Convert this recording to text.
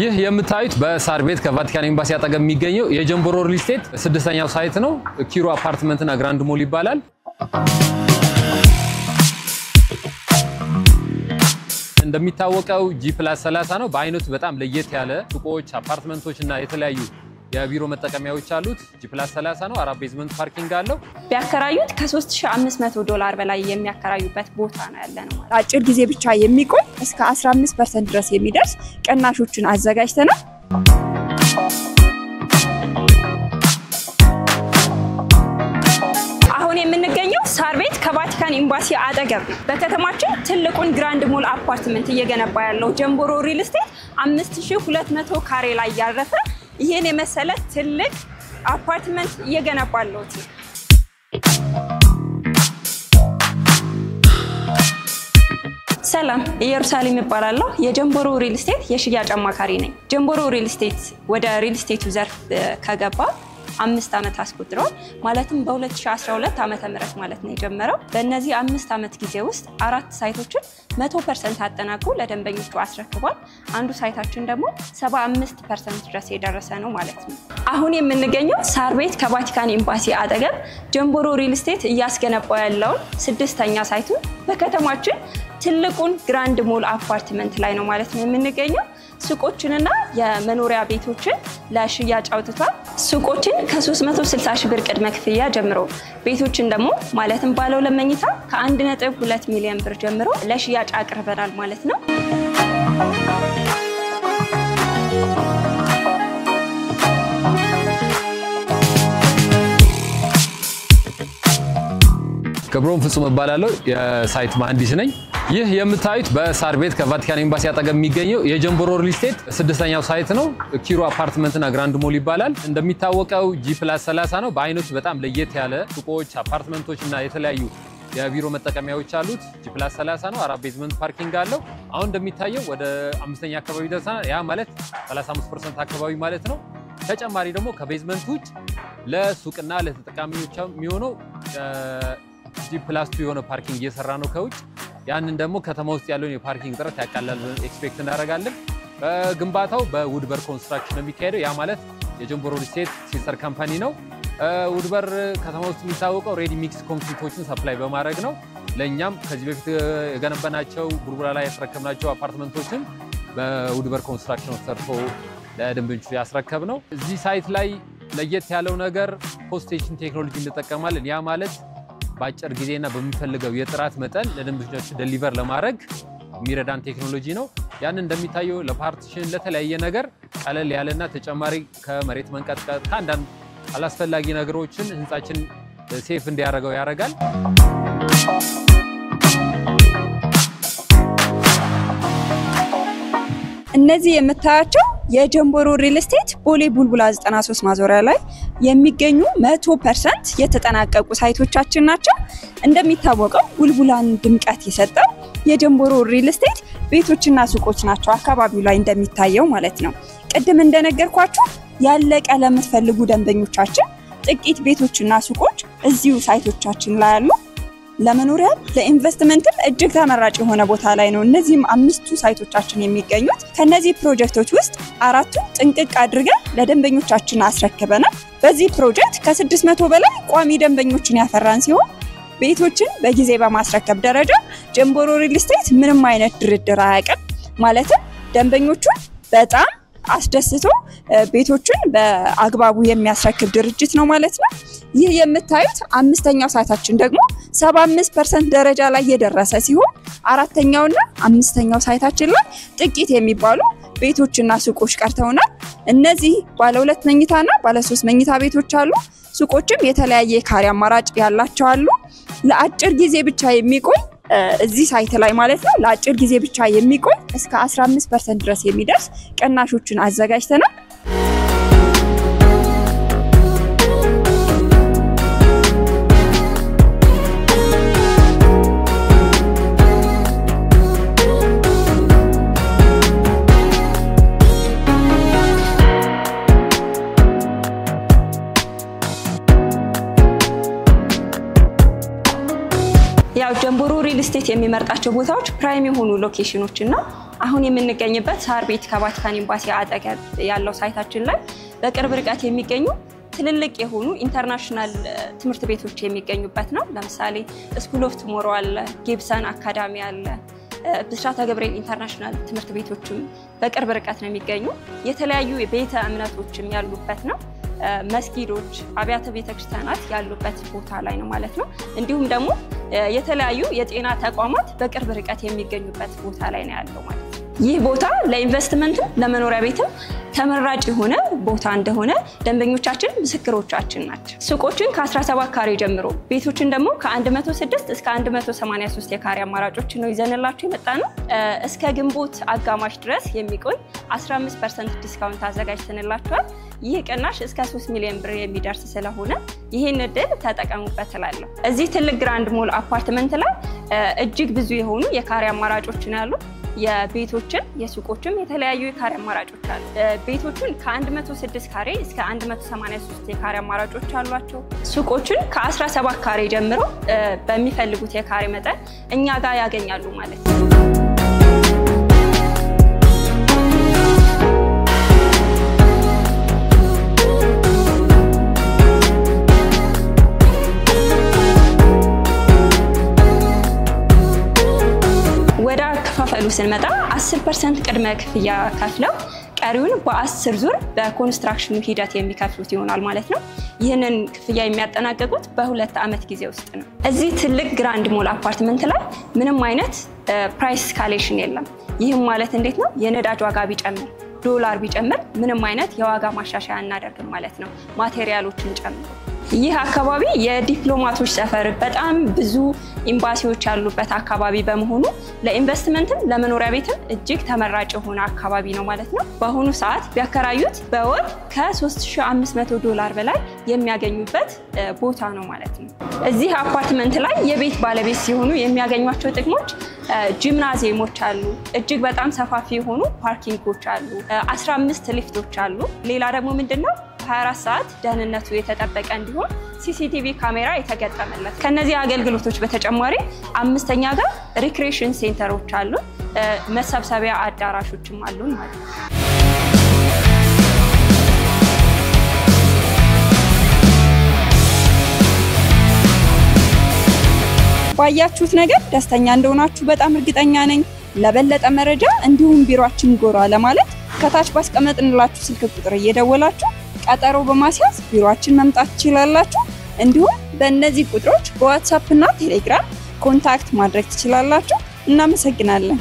ይህ የምታዩት በሳር ቤት ከቫቲካን ኤምባሲ አጠገብ የሚገኘው የጀምቦሮ ሪል ስቴት ስድስተኛው ሳይት ነው። ኪሮ አፓርትመንት እና ግራንድ ሞል ይባላል። እንደሚታወቀው G+30 ነው። በአይነቱ በጣም ለየት ያለ ሱቆች፣ አፓርትመንቶች እና የተለያዩ የቢሮ መጠቀሚያዎች አሉት። G+30 ነው። 4 ቤዝመንት ፓርኪንግ አለው። ቢያከራዩት $3500 በላይ የሚያከራዩበት ቦታ ነው ያለነው። አጭር ጊዜ ብቻ የሚቆይ እስከ 15% ድረስ የሚደርስ ቅናሾችን አዘጋጅተናል። አሁን የምንገኘው ሳር ቤት ከቫቲካን ኤምባሲ አጠገብ ነው። በከተማችን ትልቁን ግራንድ ሞል አፓርትመንት እየገነባ ያለው ጀምቦሮ ሪል ስቴት 5200 ካሬ ላይ ያረፈ ይሄን የመሰለ ትልቅ አፓርትመንት እየገነባለው ነው። ሰላም ኢየሩሳሌም ይባላልው። የጀምቦሮ ሪል ስቴት የሽያጭ አማካሪ ነኝ። ጀምቦሮ ሪል ስቴት ወደ ሪል ስቴቱ ዘርፍ ከገባ 5 አመት አስቆጥሯል። ማለትም በ2012 ዓመተ ምህረት ማለት ነው የጀመረው። በእነዚህ 5 አመት ጊዜ ውስጥ 4 ሳይቶችን 100% አጠናቆ ለደንበኞቹ አስረክቧል። አንዱ ሳይታችን ደግሞ 75% ድረስ የደረሰ ነው ማለት ነው። አሁን የምንገኘው ሳር ቤት ከቫቲካን ኤምባሲ አጠገብ ጀምቦሮ ሪል ስቴት እያስገነባው ያለው ስድስተኛ ሳይቱ በከተማችን ትልቁን ግራንድ ሞል አፓርትመንት ላይ ነው ማለት ነው የምንገኘው። ሱቆችንና የመኖሪያ ቤቶችን ለሽያጭ አውጥቷል። ሱቆችን ከ360 ሺህ ብር ቅድመ ክፍያ ጀምሮ ቤቶችን ደግሞ ማለትም ባለው ለመኝታ ከ1.2 ሚሊዮን ብር ጀምሮ ለሽያጭ አቅርበናል ማለት ነው። ክብሮም ፍጹም እባላለሁ። የሳይት መሐንዲስ ነኝ። ይህ የምታዩት በሳር ቤት ከቫቲካን ኤምባሲ አጠገብ የሚገኘው የጀምቦሮ ሪል ስቴት ስድስተኛው ሳይት ነው። ኪሮ አፓርትመንት እና ግራንድ ሞል ይባላል። እንደሚታወቀው G+30 ነው። በአይነቱ በጣም ለየት ያለ ሱቆች፣ አፓርትመንቶች እና የተለያዩ የቢሮ መጠቀሚያዎች አሉት። G+30 ነው። 4 ቤዝመንት ፓርኪንግ አለው። አሁን እንደሚታየው ወደ 5ኛ አካባቢ ደርሰናል። ያ ማለት 35% አካባቢ ማለት ነው። ተጨማሪ ደግሞ ከቤዝመንት ውጭ ለሱቅና ለተጠቃሚዎች የሚሆነው G+2 የሆነ ፓርኪንግ እየሰራ ነው ከውጭ። ያንን ደግሞ ከተማ ውስጥ ያለውን የፓርኪንግ ጥረት ያቃላል ብለን ኤክስፔክት እናደርጋለን። በግንባታው በውድበር ኮንስትራክሽን የሚካሄደው ያ ማለት የጀምቦሮ ሪል ስቴት ሲስተር ካምፓኒ ነው። ውድበር ከተማ ውስጥ የሚታወቀው ሬዲ ሚክስ ኮንክሪቶችን ሰፕላይ በማድረግ ነው። ለኛም ከዚህ በፊት የገነባናቸው ቡርቡራ ላይ ያስረከብናቸው አፓርትመንቶችን በውድበር ኮንስትራክሽን ሰርቶ ለደንበኞቹ ያስረከብ ነው። እዚህ ሳይት ላይ ለየት ያለው ነገር ፖስቴሽን ቴክኖሎጂ እንጠቀማለን። ያ ማለት በአጭር ጊዜና በሚፈልገው የጥራት መጠን ለደንበኞቹ ዴሊቨር ለማድረግ የሚረዳን ቴክኖሎጂ ነው። ያን እንደሚታየው ለፓርቲሽን ለተለያየ ነገር ቀለል ያለና ተጨማሪ ከመሬት መንቀጥቀጥ ከአንዳንድ አላስፈላጊ ነገሮችን ህንጻችን ሴፍ እንዲያደርገው ያደርጋል። እነዚህ የምታያቸው የጀምቦሮ ሪል ስቴት ቦሌ ቡልቡላ 93 ማዞሪያ ላይ የሚገኙ 100% የተጠናቀቁ ሳይቶቻችን ናቸው። እንደሚታወቀው ቡልቡላን ድምቀት የሰጠው የጀምቦሮ ሪል ስቴት ቤቶችና ሱቆች ናቸው። አካባቢው ላይ እንደሚታየው ማለት ነው። ቅድም እንደነገርኳችሁ ያለቀ ለምትፈልጉ ደንበኞቻችን ጥቂት ቤቶችና ሱቆች እዚሁ ሳይቶቻችን ላይ አሉ። ለመኖሪያ ለኢንቨስትመንትም እጅግ ተመራጭ የሆነ ቦታ ላይ ነው እነዚህም 5ቱ ሳይቶቻችን የሚገኙት። ከነዚህ ፕሮጀክቶች ውስጥ 4ቱን ጥንቅቅ አድርገን ለደንበኞቻችን አስረክበናል። በዚህ ፕሮጀክት ከ600 በላይ ቋሚ ደንበኞችን ያፈራን ሲሆን ቤቶችን በጊዜ በማስረከብ ደረጃ ጀምቦሮ ሪል ስቴት ምንም አይነት ድርድር አያውቅም። ማለትም ደንበኞቹን በጣም አስደስቶ ቤቶችን በአግባቡ የሚያስረክብ ድርጅት ነው ማለት ነው። ይህ የምታዩት 5ኛው ሳይታችን ደግሞ 75% ደረጃ ላይ የደረሰ ሲሆን 4ኛውና 5ኛው ሳይታችን ላይ ጥቂት የሚባሉ ቤቶችና ሱቆች ቀርተውናል። እነዚህ ባለ 2 መኝታና ባለ 3 መኝታ ቤቶች አሉ። ሱቆችም የተለያየ ካሬ አማራጭ ያላቸው አሉ። ለአጭር ጊዜ ብቻ የሚቆይ እዚህ ሳይት ላይ ማለት ነው ለአጭር ጊዜ ብቻ የሚቆይ እስከ 15% ድረስ የሚደርስ ቅናሾችን አዘጋጅተናል። ያው ጀምቦሮ ሪል ስቴት የሚመርጣቸው ቦታዎች ፕራይም የሆኑ ሎኬሽኖች እና አሁን የምንገኝበት ሳር ቤት ከቫቲካን ኤምባሲ አጠገብ ያለው ሳይታችን ላይ በቅርብ ርቀት የሚገኙ ትልልቅ የሆኑ ኢንተርናሽናል ትምህርት ቤቶች የሚገኙበት ነው። ለምሳሌ ስኩል ኦፍ ቱሞሮ አለ፣ ጊብሰን አካዳሚ አለ፣ ብስራተ ገብርኤል ኢንተርናሽናል ትምህርት ቤቶችም በቅርብ ርቀት ነው የሚገኙ። የተለያዩ ቤተ እምነቶችም ያሉበት ነው። መስጊዶች፣ አብያተ ቤተክርስቲያናት ያሉበት ቦታ ላይ ነው ማለት ነው። እንዲሁም ደግሞ የተለያዩ የጤና ተቋማት በቅርብ ርቀት የሚገኙበት ቦታ ላይ ነው ያለው ማለት ነው። ይህ ቦታ ለኢንቨስትመንትም ለመኖሪያ ቤትም ተመራጭ የሆነ ቦታ እንደሆነ ደንበኞቻችን ምስክሮቻችን ናቸው። ሱቆችን ከ17 ካሬ ጀምሮ ቤቶችን ደግሞ ከ106 እስከ 183 የካሬ አማራጮች ነው ይዘንላችሁ የመጣነው። እስከ ግንቦት አጋማሽ ድረስ የሚቆይ 15% ዲስካውንት አዘጋጅተንላችኋል። ይህ ቅናሽ እስከ 3 ሚሊዮን ብር የሚደርስ ስለሆነ ይሄን እድል ተጠቀሙበት እላለሁ። እዚህ ትልቅ ግራንድ ሞል አፓርትመንት ላይ እጅግ ብዙ የሆኑ የካሬ አማራጮች ነው ያሉት። የቤቶችን የሱቆችም የተለያዩ የካሬ አማራጮች አሉ። ቤቶችን ከ106 ካሬ እስከ 183 የካሬ አማራጮች አሏቸው። ሱቆችን ከ17 ካሬ ጀምሮ በሚፈልጉት የካሬ መጠን እኛ ጋር ያገኛሉ ማለት ነው። ስንመጣ 10% ቅድመ ክፍያ ከፍለው ቀሪውን በ10 ዙር በኮንስትራክሽኑ ሂደት የሚከፍሉት ይሆናል ማለት ነው። ይህንን ክፍያ የሚያጠናቅቁት በ2 ዓመት ጊዜ ውስጥ ነው። እዚህ ትልቅ ግራንድ ሞል አፓርትመንት ላይ ምንም አይነት ፕራይስ ስካሌሽን የለም። ይህም ማለት እንዴት ነው? የነዳጅ ዋጋ ቢጨምር፣ ዶላር ቢጨምር ምንም አይነት የዋጋ ማሻሻያ እናደርግም ማለት ነው፣ ማቴሪያሎችን ጨምሮ። ይህ አካባቢ የዲፕሎማቶች ሰፈር በጣም ብዙ ኤምባሲዎች ያሉበት አካባቢ በመሆኑ ለኢንቨስትመንትም ለመኖሪያ ቤትም እጅግ ተመራጭ የሆነ አካባቢ ነው ማለት ነው። በአሁኑ ሰዓት ቢያከራዩት በወር ከ$3500 በላይ የሚያገኙበት ቦታ ነው ማለት ነው። እዚህ አፓርትመንት ላይ የቤት ባለቤት ሲሆኑ የሚያገኟቸው ጥቅሞች ጂምናዚየሞች አሉ፣ እጅግ በጣም ሰፋፊ የሆኑ ፓርኪንጎች አሉ፣ 15 ሊፍቶች አሉ። ሌላ ደግሞ ምንድነው 24 ሰዓት ደህንነቱ የተጠበቀ እንዲሆን ሲሲቲቪ ካሜራ የተገጠመለት። ከነዚህ አገልግሎቶች በተጨማሪ 5ኛ ጋር ሪክሬሽን ሴንተሮች አሉ፣ መሰብሰቢያ አዳራሾችም አሉን ማለት ነው። ባያችሁት ነገር ደስተኛ እንደሆናችሁ በጣም እርግጠኛ ነኝ። ለበለጠ መረጃ እንዲሁም ቢሮአችን ጎራ ለማለት ከታች ባስቀመጥንላችሁ ስልክ ቁጥር እየደወላችሁ ቀጠሮ በማስያዝ ቢሮአችን መምጣት ትችላላችሁ። እንዲሁም በእነዚህ ቁጥሮች በዋትስአፕ እና ቴሌግራም ኮንታክት ማድረግ ትችላላችሁ። እናመሰግናለን።